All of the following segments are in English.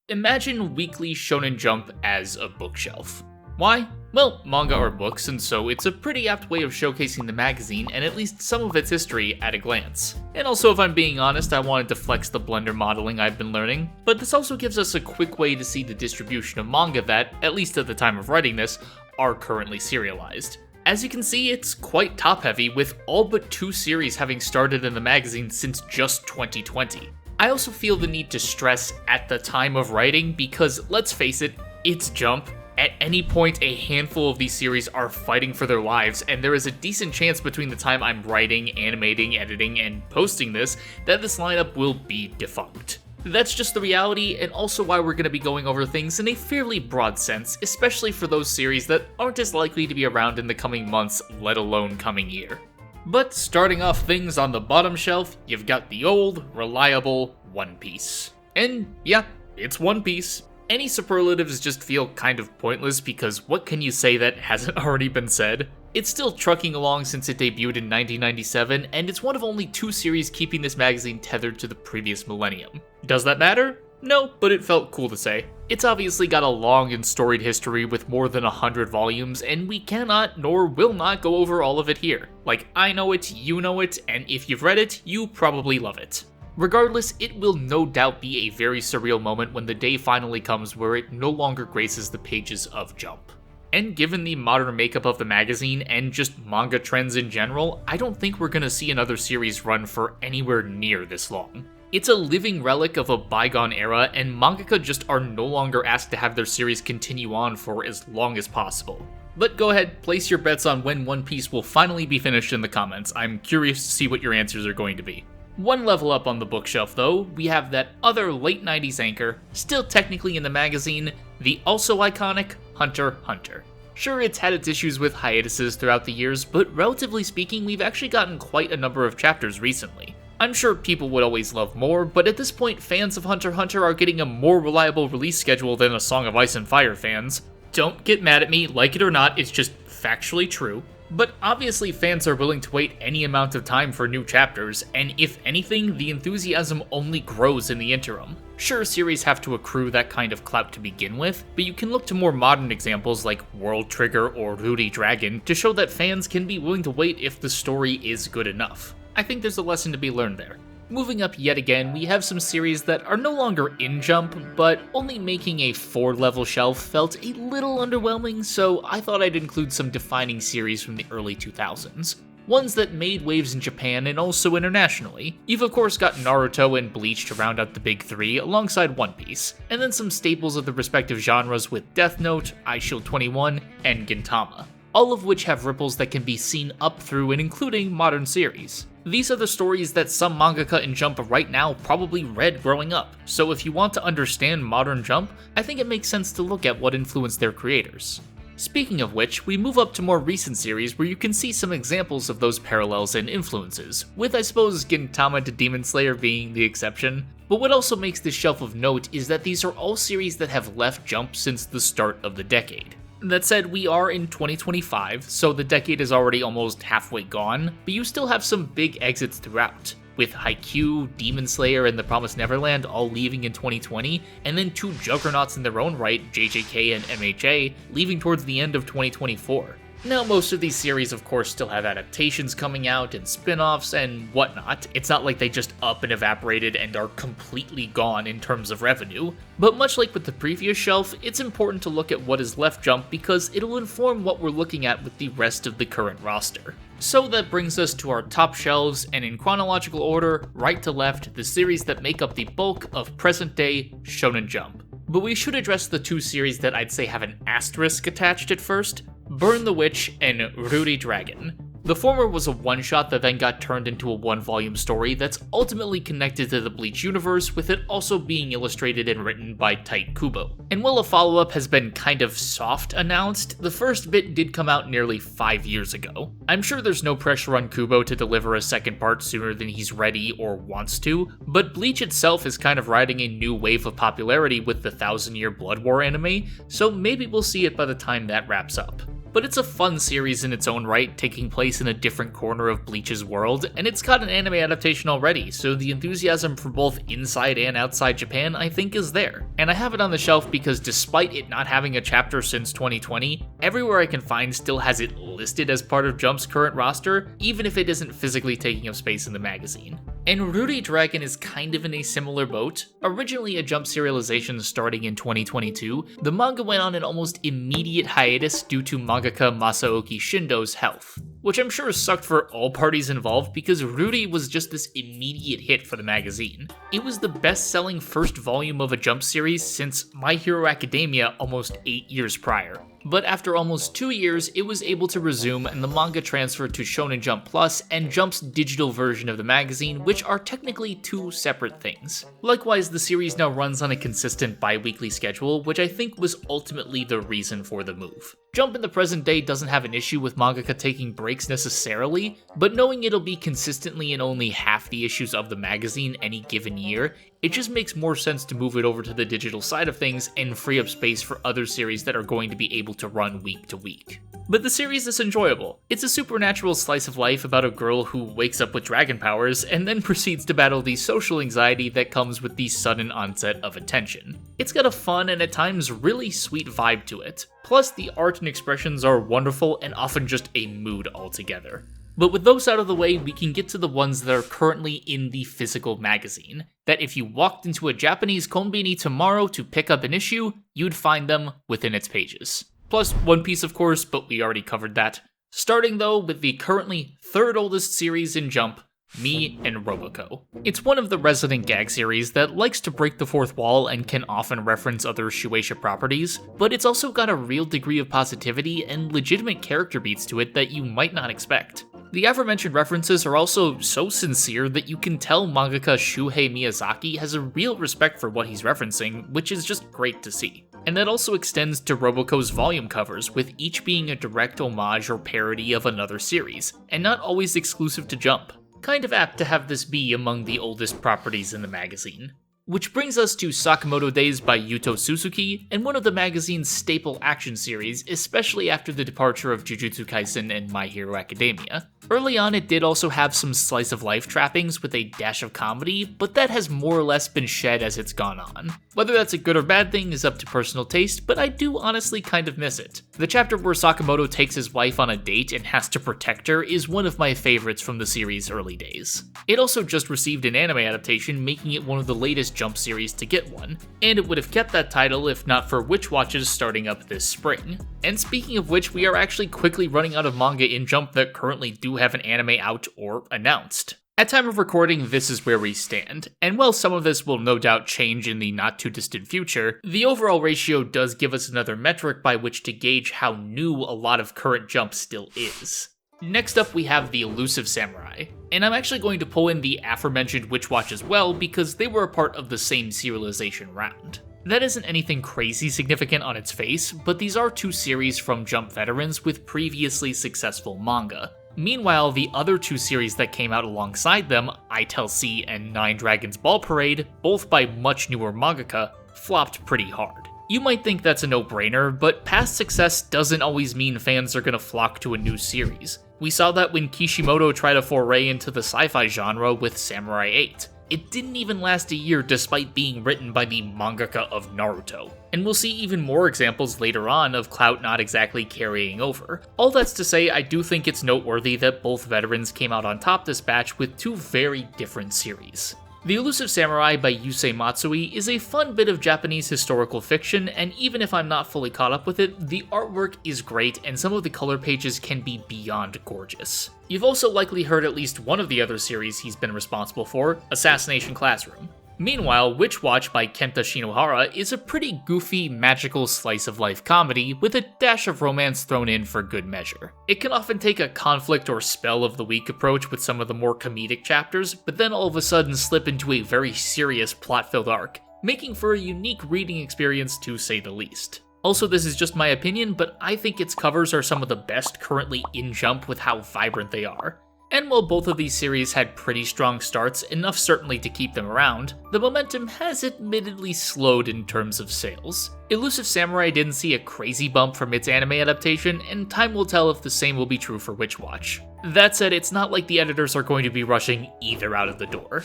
Imagine Weekly Shonen Jump as a bookshelf. Why? Well, manga are books, and so it's a pretty apt way of showcasing the magazine and at least some of its history at a glance. And also, if I'm being honest, I wanted to flex the Blender modeling I've been learning, but this also gives us a quick way to see the distribution of manga that, at least at the time of writing this, are currently serialized. As you can see, it's quite top-heavy, with all but 2 series having started in the magazine since just 2020. I also feel the need to stress at the time of writing because, let's face it, it's Jump. At any point, a handful of these series are fighting for their lives, and there is a decent chance between the time I'm writing, animating, editing, and posting this that this lineup will be defunct. That's just the reality, and also why we're going to be going over things in a fairly broad sense, especially for those series that aren't as likely to be around in the coming months, let alone coming year. But starting off things on the bottom shelf, you've got the old, reliable One Piece. And yeah, it's One Piece. Any superlatives just feel kind of pointless because what can you say that hasn't already been said? It's still trucking along since it debuted in 1997, and it's one of only 2 series keeping this magazine tethered to the previous millennium. Does that matter? No, but it felt cool to say. It's obviously got a long and storied history with more than 100 volumes, and we cannot nor will not go over all of it here. Like, I know it, you know it, and if you've read it, you probably love it. Regardless, it will no doubt be a very surreal moment when the day finally comes where it no longer graces the pages of Jump. And given the modern makeup of the magazine and just manga trends in general, I don't think we're gonna see another series run for anywhere near this long. It's a living relic of a bygone era, and mangaka just are no longer asked to have their series continue on for as long as possible. But go ahead, place your bets on when One Piece will finally be finished in the comments. I'm curious to see what your answers are going to be. One level up on the bookshelf though, we have that other late 90s anchor, still technically in the magazine, the also iconic Hunter x Hunter. Sure, it's had its issues with hiatuses throughout the years, but relatively speaking, we've actually gotten quite a number of chapters recently. I'm sure people would always love more, but at this point, fans of Hunter x Hunter are getting a more reliable release schedule than A Song of Ice and Fire fans. Don't get mad at me, like it or not, it's just factually true. But obviously fans are willing to wait any amount of time for new chapters, and if anything, the enthusiasm only grows in the interim. Sure, series have to accrue that kind of clout to begin with, but you can look to more modern examples like World Trigger or Rudy Dragon to show that fans can be willing to wait if the story is good enough. I think there's a lesson to be learned there. Moving up yet again, we have some series that are no longer in Jump, but only making a 4-level shelf felt a little underwhelming, so I thought I'd include some defining series from the early 2000s. Ones that made waves in Japan and also internationally. You've of course got Naruto and Bleach to round out the big 3 alongside One Piece, and then some staples of the respective genres with Death Note, Eyeshield 21, and Gintama. All of which have ripples that can be seen up through and including modern series. These are the stories that some mangaka in Jump right now probably read growing up, so if you want to understand modern Jump, I think it makes sense to look at what influenced their creators. Speaking of which, we move up to more recent series where you can see some examples of those parallels and influences, with I suppose Gintama to Demon Slayer being the exception. But what also makes this shelf of note is that these are all series that have left Jump since the start of the decade. That said, we are in 2025, so the decade is already almost halfway gone, but you still have some big exits throughout, with Haikyuu, Demon Slayer, and The Promised Neverland all leaving in 2020, and then 2 juggernauts in their own right, JJK and MHA, leaving towards the end of 2024. Now, most of these series, of course, still have adaptations coming out and spin-offs and whatnot. It's not like they just up and evaporated and are completely gone in terms of revenue. But much like with the previous shelf, it's important to look at what is left Jump because it'll inform what we're looking at with the rest of the current roster. So that brings us to our top shelves, and in chronological order, right to left, the series that make up the bulk of present-day Shonen Jump. But we should address the 2 series that I'd say have an asterisk attached at first. Burn the Witch and Rudy Dragon. The former was a one-shot that then got turned into a 1-volume story that's ultimately connected to the Bleach universe, with it also being illustrated and written by Tite Kubo. And while a follow-up has been kind of soft announced, the first bit did come out nearly 5 years ago. I'm sure there's no pressure on Kubo to deliver a second part sooner than he's ready or wants to, but Bleach itself is kind of riding a new wave of popularity with the 1000 Year Blood War anime, so maybe we'll see it by the time that wraps up. but it's a fun series in its own right, taking place in a different corner of Bleach's world, and it's got an anime adaptation already, so the enthusiasm for both inside and outside Japan I think is there. And I have it on the shelf because despite it not having a chapter since 2020, everywhere I can find still has it listed as part of Jump's current roster, even if it isn't physically taking up space in the magazine. And Ruri Dragon is kind of in a similar boat. Originally a Jump serialization starting in 2022, the manga went on an almost immediate hiatus due to mangaka Masaoki Shindo's health, which I'm sure sucked for all parties involved because Ruri was just this immediate hit for the magazine. It was the best-selling first volume of a Jump series since My Hero Academia almost 8 years prior. But after almost 2 years, it was able to resume and the manga transferred to Shonen Jump Plus and Jump's digital version of the magazine, which are technically two separate things. Likewise, the series now runs on a consistent bi-weekly schedule, which I think was ultimately the reason for the move. Jump in the present day doesn't have an issue with mangaka taking breaks necessarily, but knowing it'll be consistently in only half the issues of the magazine any given year, it just makes more sense to move it over to the digital side of things and free up space for other series that are going to be able to run week to week. But the series is enjoyable. It's a supernatural slice of life about a girl who wakes up with dragon powers and then proceeds to battle the social anxiety that comes with the sudden onset of attention. It's got a fun and at times really sweet vibe to it. Plus, the art and expressions are wonderful and often just a mood altogether. But with those out of the way, we can get to the ones that are currently in the physical magazine, that if you walked into a Japanese konbini tomorrow to pick up an issue, you'd find them within its pages. Plus One Piece of course, but we already covered that. Starting though with the currently third oldest series in Jump, Me and Roboco. It's one of the resident gag series that likes to break the fourth wall and can often reference other Shueisha properties, but it's also got a real degree of positivity and legitimate character beats to it that you might not expect. The aforementioned references are also so sincere that you can tell mangaka Shuhei Miyazaki has a real respect for what he's referencing, which is just great to see. And that also extends to Roboco's volume covers, with each being a direct homage or parody of another series, and not always exclusive to Jump. Kind of apt to have this be among the oldest properties in the magazine. Which brings us to Sakamoto Days by Yuto Suzuki, and one of the magazine's staple action series, especially after the departure of Jujutsu Kaisen and My Hero Academia. Early on, it did also have some slice-of-life trappings with a dash of comedy, but that has more or less been shed as it's gone on. Whether that's a good or bad thing is up to personal taste, but I do honestly kind of miss it. The chapter where Sakamoto takes his wife on a date and has to protect her is one of my favorites from the series' early days. It also just received an anime adaptation, making it one of the latest Jump series to get one, and it would have kept that title if not for Witch Watches starting up this spring. And speaking of which, we are actually quickly running out of manga in Jump that currently do have an anime out or announced. At time of recording, this is where we stand, and while some of this will no doubt change in the not too distant future, the overall ratio does give us another metric by which to gauge how new a lot of current Jump still is. Next up we have the Elusive Samurai, and I'm actually going to pull in the aforementioned Witch Watch as well because they were a part of the same serialization round. That isn't anything crazy significant on its face, but these are two series from Jump veterans with previously successful manga. Meanwhile, the other two series that came out alongside them, I Tell C and Nine Dragons Ball Parade, both by much newer mangaka, flopped pretty hard. You might think that's a no-brainer, but past success doesn't always mean fans are gonna flock to a new series. We saw that when Kishimoto tried a foray into the sci-fi genre with Samurai 8. It didn't even last a year despite being written by the mangaka of Naruto. And we'll see even more examples later on of clout not exactly carrying over. All that's to say, I do think it's noteworthy that both veterans came out on top this batch with two very different series. The Elusive Samurai by Yusei Matsui is a fun bit of Japanese historical fiction, and even if I'm not fully caught up with it, the artwork is great and some of the color pages can be beyond gorgeous. You've also likely heard at least one of the other series he's been responsible for, Assassination Classroom. Meanwhile, Witch Watch by Kenta Shinohara is a pretty goofy, magical slice-of-life comedy with a dash of romance thrown in for good measure. It can often take a conflict or spell of the week approach with some of the more comedic chapters, but then all of a sudden slip into a very serious plot-filled arc, making for a unique reading experience to say the least. Also, this is just my opinion, but I think its covers are some of the best currently in Jump with how vibrant they are. And while both of these series had pretty strong starts, enough certainly to keep them around, the momentum has admittedly slowed in terms of sales. Elusive Samurai didn't see a crazy bump from its anime adaptation, and time will tell if the same will be true for Witch Watch. That said, it's not like the editors are going to be rushing either out of the door.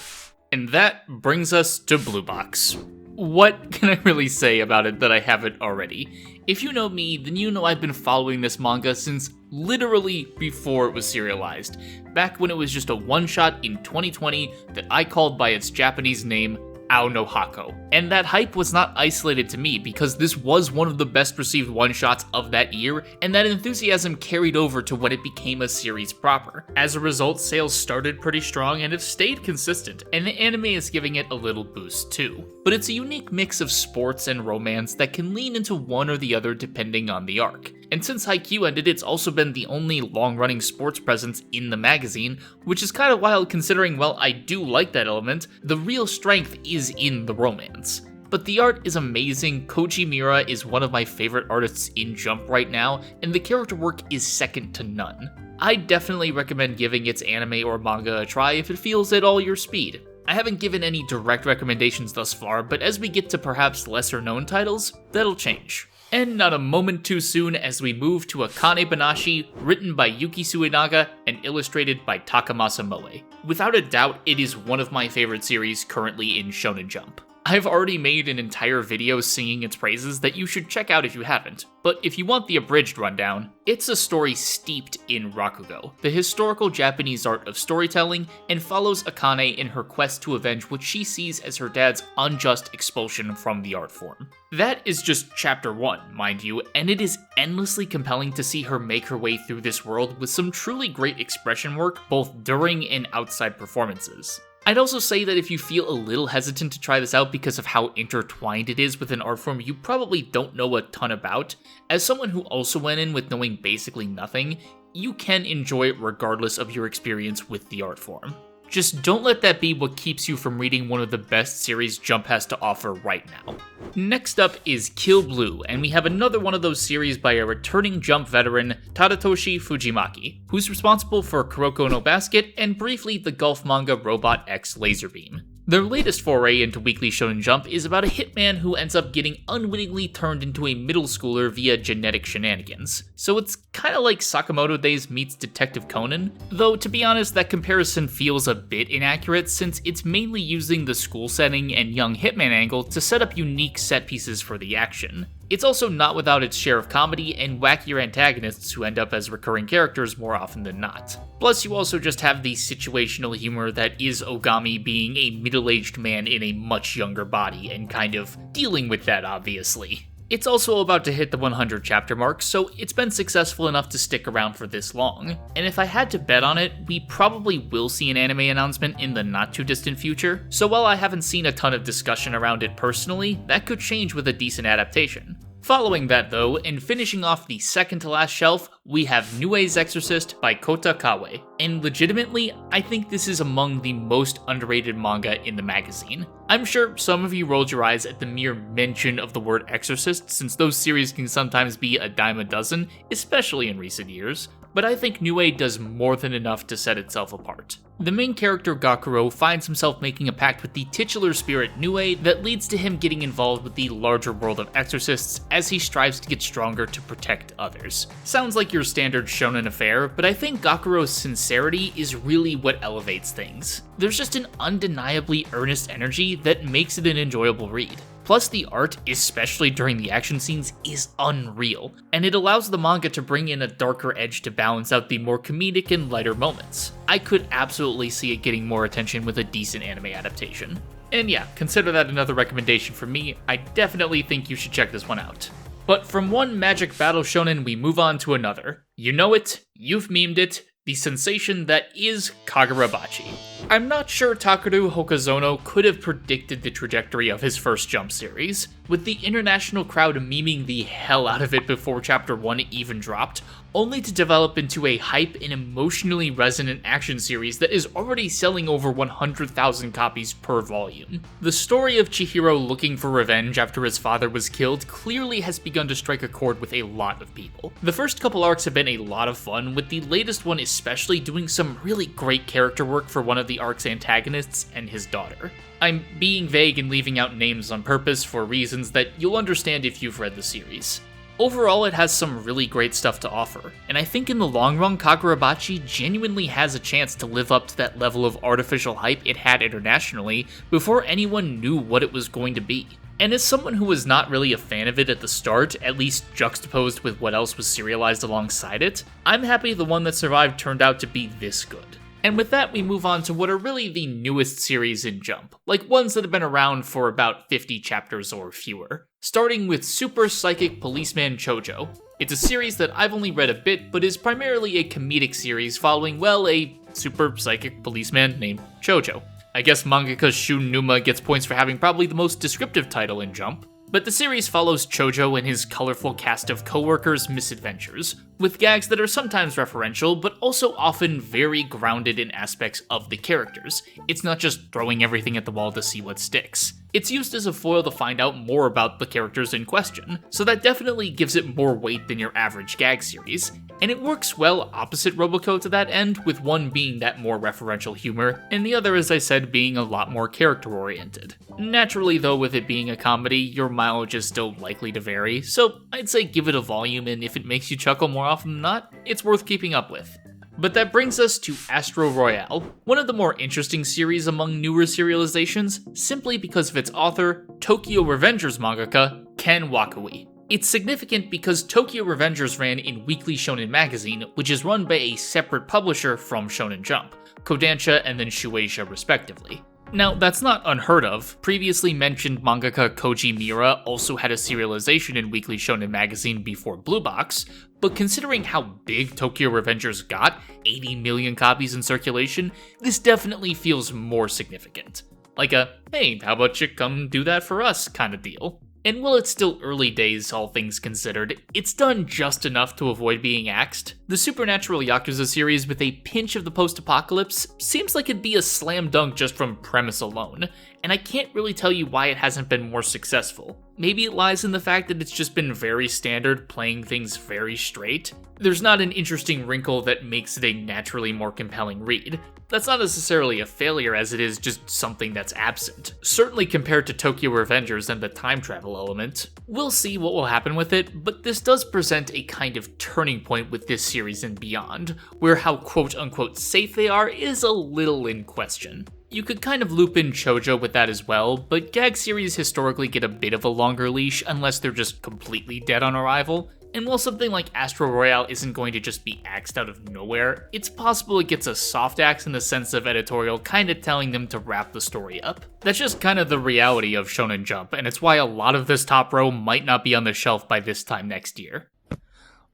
And that brings us to Blue Box. What can I really say about it that I haven't already? If you know me, then you know I've been following this manga since literally before it was serialized, back when it was just a one-shot in 2020 that I called by its Japanese name, Ao no Hako. And that hype was not isolated to me, because this was one of the best received one-shots of that year, and that enthusiasm carried over to when it became a series proper. As a result, sales started pretty strong and have stayed consistent, and the anime is giving it a little boost too. But it's a unique mix of sports and romance that can lean into one or the other depending on the arc. And since Haikyuu ended, it's also been the only long-running sports presence in the magazine, which is kind of wild considering, well, I do like that element, the real strength is in the romance. But the art is amazing, Koji Miura is one of my favorite artists in Jump right now, and the character work is second to none. I definitely recommend giving its anime or manga a try if it feels at all your speed. I haven't given any direct recommendations thus far, but as we get to perhaps lesser-known titles, that'll change. And not a moment too soon as we move to Akane Banashi, written by Yuki Suenaga and illustrated by Takamasa Moe. Without a doubt, it is one of my favorite series currently in Shonen Jump. I've already made an entire video singing its praises that you should check out if you haven't, but if you want the abridged rundown, it's a story steeped in Rakugo, the historical Japanese art of storytelling, and follows Akane in her quest to avenge what she sees as her dad's unjust expulsion from the art form. That is just chapter 1, mind you, and it is endlessly compelling to see her make her way through this world with some truly great expression work both during and outside performances. I'd also say that if you feel a little hesitant to try this out because of how intertwined it is with an art form you probably don't know a ton about, as someone who also went in with knowing basically nothing, you can enjoy it regardless of your experience with the art form. Just don't let that be what keeps you from reading one of the best series Jump has to offer right now. Next up is Kill Blue, and we have another one of those series by a returning Jump veteran, Tadatoshi Fujimaki, who's responsible for Kuroko no Basket and briefly the golf manga Robot X Laserbeam. Their latest foray into Weekly Shonen Jump is about a hitman who ends up getting unwittingly turned into a middle schooler via genetic shenanigans. So it's kinda like Sakamoto Days meets Detective Conan, though to be honest that comparison feels a bit inaccurate since it's mainly using the school setting and young hitman angle to set up unique set pieces for the action. It's also not without its share of comedy and wackier antagonists who end up as recurring characters more often than not. Plus, you also just have the situational humor that is Ogami being a middle-aged man in a much younger body and kind of dealing with that, obviously. It's also about to hit the 100 chapter mark, so it's been successful enough to stick around for this long. And if I had to bet on it, we probably will see an anime announcement in the not too distant future, so while I haven't seen a ton of discussion around it personally, that could change with a decent adaptation. Following that though, and finishing off the second to last shelf, we have Nue's Exorcist by Kota Kawe. And legitimately, I think this is among the most underrated manga in the magazine. I'm sure some of you rolled your eyes at the mere mention of the word exorcist, since those series can sometimes be a dime a dozen, especially in recent years, but I think Nue does more than enough to set itself apart. The main character Gakuro finds himself making a pact with the titular spirit Nue that leads to him getting involved with the larger world of exorcists as he strives to get stronger to protect others. Sounds like your standard shonen affair, but I think Gakuro's sincerity is really what elevates things. There's just an undeniably earnest energy that makes it an enjoyable read. Plus, the art, especially during the action scenes, is unreal, and it allows the manga to bring in a darker edge to balance out the more comedic and lighter moments. I could absolutely see it getting more attention with a decent anime adaptation. And yeah, consider that another recommendation from me. I definitely think you should check this one out. But from one magic battle shonen, we move on to another. You know it, you've memed it, the sensation that is Kagurabachi. I'm not sure Takeru Hokazono could have predicted the trajectory of his first Jump series. with the international crowd memeing the hell out of it before chapter 1 even dropped, only to develop into a hype and emotionally resonant action series that is already selling over 100,000 copies per volume. The story of Chihiro looking for revenge after his father was killed clearly has begun to strike a chord with a lot of people. The first couple arcs have been a lot of fun, with the latest one especially doing some really great character work for one of the arc's antagonists and his daughter. I'm being vague and leaving out names on purpose for reasons that you'll understand if you've read the series. Overall, it has some really great stuff to offer, and I think in the long run, Kagurabachi genuinely has a chance to live up to that level of artificial hype it had internationally before anyone knew what it was going to be. And as someone who was not really a fan of it at the start, at least juxtaposed with what else was serialized alongside it, I'm happy the one that survived turned out to be this good. And with that, we move on to what are really the newest series in Jump, like ones that have been around for about 50 chapters or fewer. Starting with Super Psychic Policeman Chojo. It's a series that I've only read a bit, but is primarily a comedic series following, well, a super psychic policeman named Chojo. I guess mangaka Shun Numa gets points for having probably the most descriptive title in Jump. But the series follows Chojo and his colorful cast of co-workers' misadventures, with gags that are sometimes referential, but also often very grounded in aspects of the characters. It's not just throwing everything at the wall to see what sticks. It's used as a foil to find out more about the characters in question, so that definitely gives it more weight than your average gag series, and it works well opposite Roboco to that end, with one being that more referential humor, and the other, as I said, being a lot more character-oriented. Naturally though, with it being a comedy, your mileage is still likely to vary, so I'd say give it a volume, and if it makes you chuckle more often than not, it's worth keeping up with. But that brings us to Astro Royale, one of the more interesting series among newer serializations, simply because of its author, Tokyo Revengers mangaka, Ken Wakui. It's significant because Tokyo Revengers ran in Weekly Shonen magazine, which is run by a separate publisher from Shonen Jump, Kodansha and then Shueisha respectively. Now, that's not unheard of. Previously mentioned mangaka Koji Miura also had a serialization in Weekly Shonen magazine before Blue Box, but considering how big Tokyo Revengers got, 80 million copies in circulation, this definitely feels more significant. Like a, hey, how about you come do that for us kind of deal. And while it's still early days, all things considered, it's done just enough to avoid being axed. The Supernatural Yakuza series with a pinch of the post-apocalypse seems like it'd be a slam dunk just from premise alone, and I can't really tell you why it hasn't been more successful. Maybe it lies in the fact that it's just been very standard, playing things very straight. There's not an interesting wrinkle that makes it a naturally more compelling read. That's not necessarily a failure as it is just something that's absent, certainly compared to Tokyo Revengers and the time travel element. We'll see what will happen with it, but this does present a kind of turning point with this series and beyond, where how quote-unquote safe they are is a little in question. You could kind of loop in Chojo with that as well, but gag series historically get a bit of a longer leash unless they're just completely dead on arrival. And while something like Astro Royale isn't going to just be axed out of nowhere, it's possible it gets a soft axe in the sense of editorial kinda telling them to wrap the story up. That's just kind of the reality of Shonen Jump, and it's why a lot of this top row might not be on the shelf by this time next year.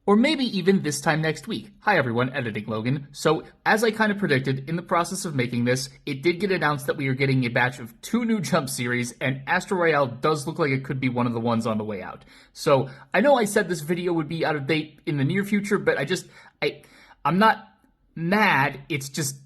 Or maybe even this time next week. Hi everyone, Editing Logan. So, as I kind of predicted, in the process of making this, it did get announced that we are getting a batch of 2 new Jump series, and Astro Royale does look like it could be one of the ones on the way out. So, I know I said this video would be out of date in the near future, but I'm not mad, it's just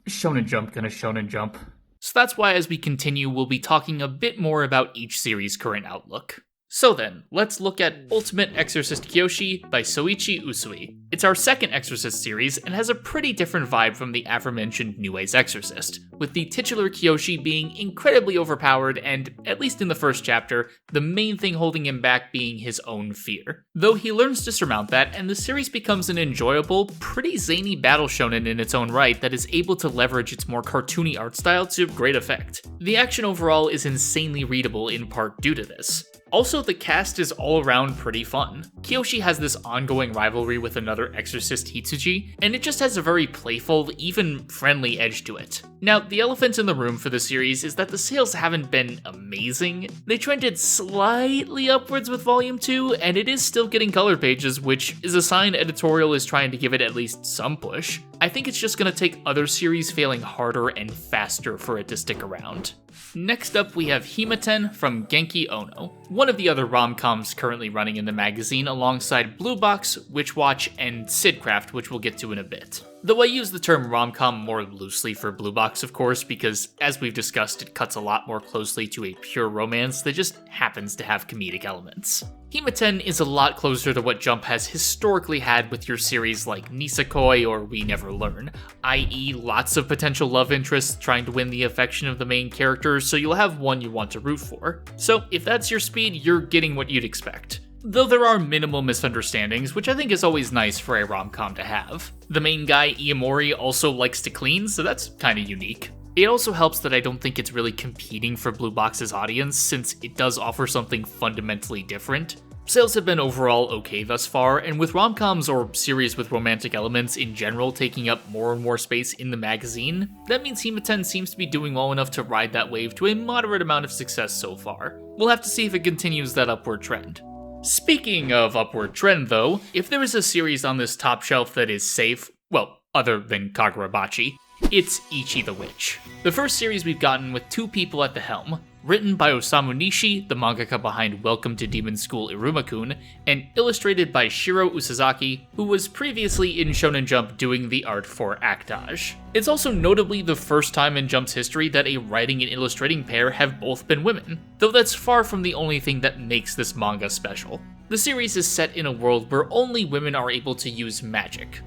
Shonen Jump gonna Shonen Jump. So that's why as we continue, we'll be talking a bit more about each series' current outlook. So then, let's look at Ultimate Exorcist Kyoshi by Soichi Usui. It's our second Exorcist series and has a pretty different vibe from the aforementioned New Age Exorcist, with the titular Kyoshi being incredibly overpowered and, at least in the first chapter, the main thing holding him back being his own fear. Though he learns to surmount that, and the series becomes an enjoyable, pretty zany battle shonen in its own right that is able to leverage its more cartoony art style to great effect. The action overall is insanely readable in part due to this. Also, the cast is all around pretty fun. Kyoshi has this ongoing rivalry with another exorcist, Hitsuji, and it just has a very playful, even friendly edge to it. Now, the elephant in the room for the series is that the sales haven't been amazing. They trended slightly upwards with Volume 2, and it is still getting color pages, which is a sign editorial is trying to give it at least some push. I think it's just gonna take other series failing harder and faster for it to stick around. Next up, we have Himaten from Genki Ono, one of the other rom-coms currently running in the magazine alongside Blue Box, Witch Watch, and Sidcraft, which we'll get to in a bit. Though I use the term rom-com more loosely for Blue Box, of course, because as we've discussed, it cuts a lot more closely to a pure romance that just happens to have comedic elements. Himaten is a lot closer to what Jump has historically had with your series like Nisekoi or We Never Learn, i.e. lots of potential love interests trying to win the affection of the main characters, so you'll have one you want to root for. So if that's your speed, you're getting what you'd expect. Though there are minimal misunderstandings, which I think is always nice for a rom-com to have. The main guy, Iamori, also likes to clean, so that's kinda unique. It also helps that I don't think it's really competing for Blue Box's audience, since it does offer something fundamentally different. Sales have been overall okay thus far, and with rom-coms or series with romantic elements in general taking up more and more space in the magazine, that means Himaten seems to be doing well enough to ride that wave to a moderate amount of success so far. We'll have to see if it continues that upward trend. Speaking of upward trend though, if there is a series on this top shelf that is safe, well, other than Kagurabachi, it's Ichi the Witch. The first series we've gotten with two people at the helm, written by Osamu Nishi, the mangaka behind Welcome to Demon School Iruma-kun, and illustrated by Shiro Usazaki, who was previously in Shonen Jump doing the art for Actage. It's also notably the first time in Jump's history that a writing and illustrating pair have both been women, though that's far from the only thing that makes this manga special. The series is set in a world where only women are able to use magic.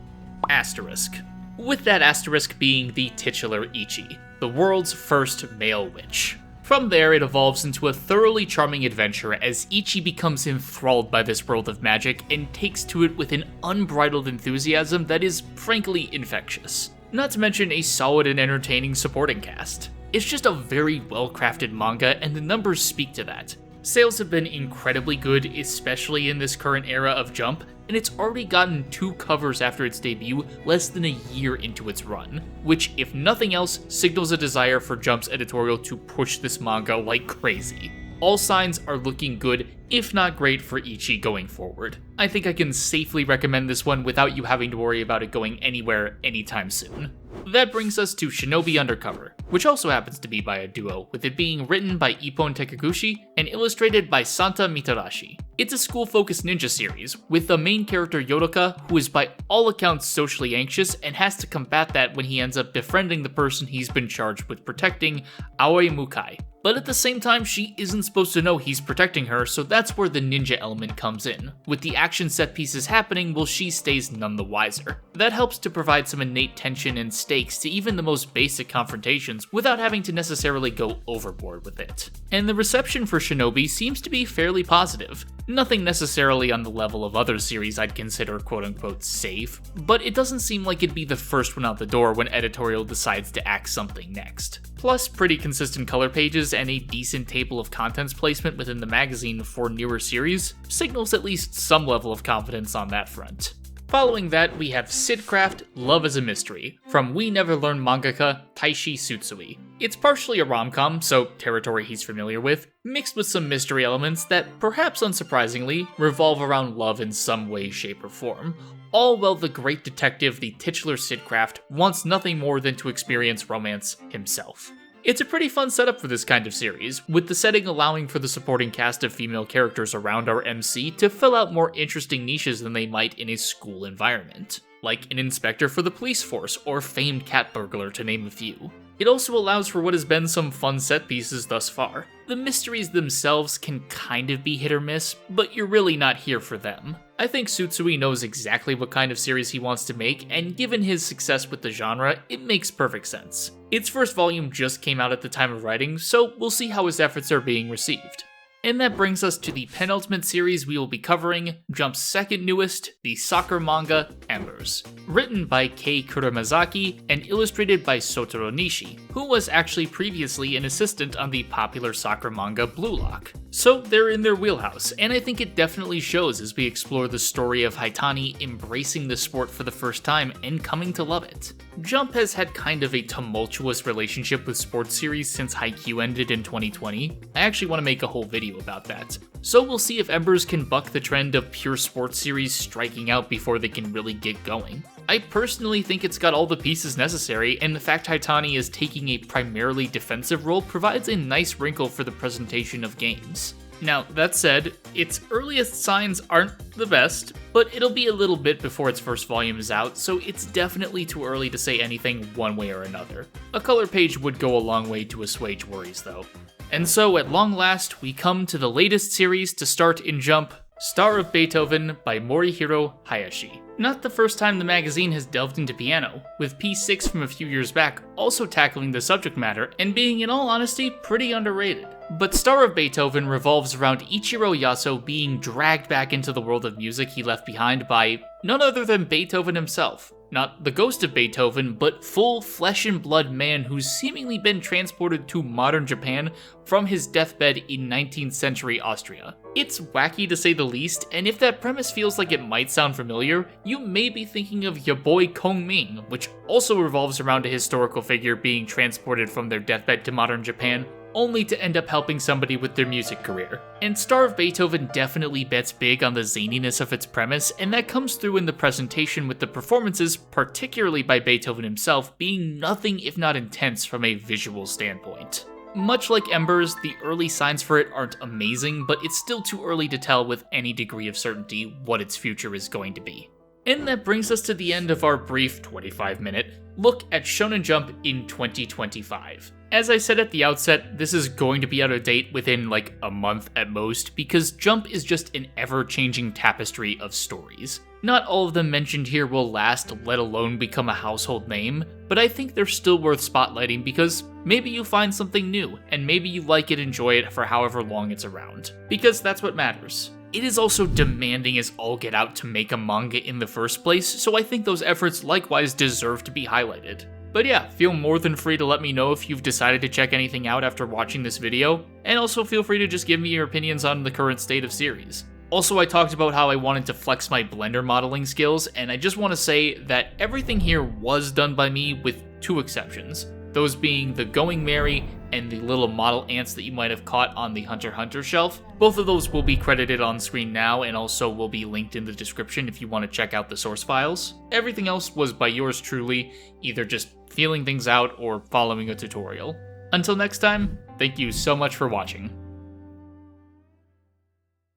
Asterisk. With that asterisk being the titular Ichi, the world's first male witch. From there, it evolves into a thoroughly charming adventure as Ichi becomes enthralled by this world of magic and takes to it with an unbridled enthusiasm that is frankly infectious. Not to mention a solid and entertaining supporting cast. It's just a very well-crafted manga, and the numbers speak to that. Sales have been incredibly good, especially in this current era of Jump, and it's already gotten 2 covers after its debut less than a year into its run, which, if nothing else, signals a desire for Jump's editorial to push this manga like crazy. All signs are looking good, if not great, for Ichi going forward. I think I can safely recommend this one without you having to worry about it going anywhere anytime soon. That brings us to Shinobi Undercover, which also happens to be by a duo, with it being written by Ippon Takaguchi and illustrated by Santa Mitarashi. It's a school-focused ninja series, with the main character Yodoka, who is by all accounts socially anxious and has to combat that when he ends up befriending the person he's been charged with protecting, Aoi Mukai. But at the same time, she isn't supposed to know he's protecting her, so that's where the ninja element comes in, with the action set pieces happening while she stays none the wiser. That helps to provide some innate tension and stakes to even the most basic confrontations without having to necessarily go overboard with it. And the reception for Shinobi seems to be fairly positive. Nothing necessarily on the level of other series I'd consider quote-unquote safe, but it doesn't seem like it'd be the first one out the door when editorial decides to act something next. Plus, pretty consistent color pages and a decent table of contents placement within the magazine for newer series signals at least some level of confidence on that front. Following that, we have Sidcraft Love as a Mystery, from We Never Learn mangaka Taishi Tsutsui. It's partially a rom-com, so territory he's familiar with, mixed with some mystery elements that, perhaps unsurprisingly, revolve around love in some way, shape, or form, all while the great detective, the titular Sidcraft, wants nothing more than to experience romance himself. It's a pretty fun setup for this kind of series, with the setting allowing for the supporting cast of female characters around our MC to fill out more interesting niches than they might in a school environment, like an inspector for the police force or famed cat burglar to name a few. It also allows for what has been some fun set pieces thus far. The mysteries themselves can kind of be hit or miss, but you're really not here for them. I think Tsutsui knows exactly what kind of series he wants to make, and given his success with the genre, it makes perfect sense. Its first volume just came out at the time of writing, so we'll see how his efforts are being received. And that brings us to the penultimate series we will be covering, Jump's second newest, the soccer manga, Embers. Written by Kei Kuramazaki and illustrated by Sotaro Nishi, who was actually previously an assistant on the popular soccer manga Blue Lock. So they're in their wheelhouse, and I think it definitely shows as we explore the story of Haitani embracing the sport for the first time and coming to love it. Jump has had kind of a tumultuous relationship with sports series since Haikyuu ended in 2020. I actually want to make a whole video about that. So we'll see if Embers can buck the trend of pure sports series striking out before they can really get going. I personally think it's got all the pieces necessary, and the fact Haitani is taking a primarily defensive role provides a nice wrinkle for the presentation of games. Now, that said, its earliest signs aren't the best, but it'll be a little bit before its first volume is out, so it's definitely too early to say anything one way or another. A color page would go a long way to assuage worries, though. And so, at long last, we come to the latest series to start in Jump, Star of Beethoven by Morihiro Hayashi. Not the first time the magazine has delved into piano, with P6 from a few years back also tackling the subject matter and being, in all honesty, pretty underrated. But Star of Beethoven revolves around Ichiro Yaso being dragged back into the world of music he left behind by none other than Beethoven himself. Not the ghost of Beethoven, but full flesh and blood man who's seemingly been transported to modern Japan from his deathbed in 19th century Austria. It's wacky to say the least, and if that premise feels like it might sound familiar, you may be thinking of your boy Kong Ming, which also revolves around a historical figure being transported from their deathbed to modern Japan, only to end up helping somebody with their music career. And Star of Beethoven definitely bets big on the zaniness of its premise, and that comes through in the presentation with the performances, particularly by Beethoven himself, being nothing if not intense from a visual standpoint. Much like Embers, the early signs for it aren't amazing, but it's still too early to tell with any degree of certainty what its future is going to be. And that brings us to the end of our brief 25-minute look at Shonen Jump in 2025. As I said at the outset, this is going to be out of date within like a month at most, because Jump is just an ever-changing tapestry of stories. Not all of them mentioned here will last, let alone become a household name, but I think they're still worth spotlighting because maybe you find something new, and maybe you like it, enjoy it for however long it's around. Because that's what matters. It is also demanding as all get out to make a manga in the first place, so I think those efforts likewise deserve to be highlighted. But yeah, feel more than free to let me know if you've decided to check anything out after watching this video, and also feel free to just give me your opinions on the current state of series. Also, I talked about how I wanted to flex my Blender modeling skills, and I just want to say that everything here was done by me with two exceptions. Those being the Going Merry and the little model ants that you might have caught on the Hunter x Hunter shelf. Both of those will be credited on screen now and also will be linked in the description if you want to check out the source files. Everything else was by yours truly, either just feeling things out or following a tutorial. Until next time, thank you so much for watching.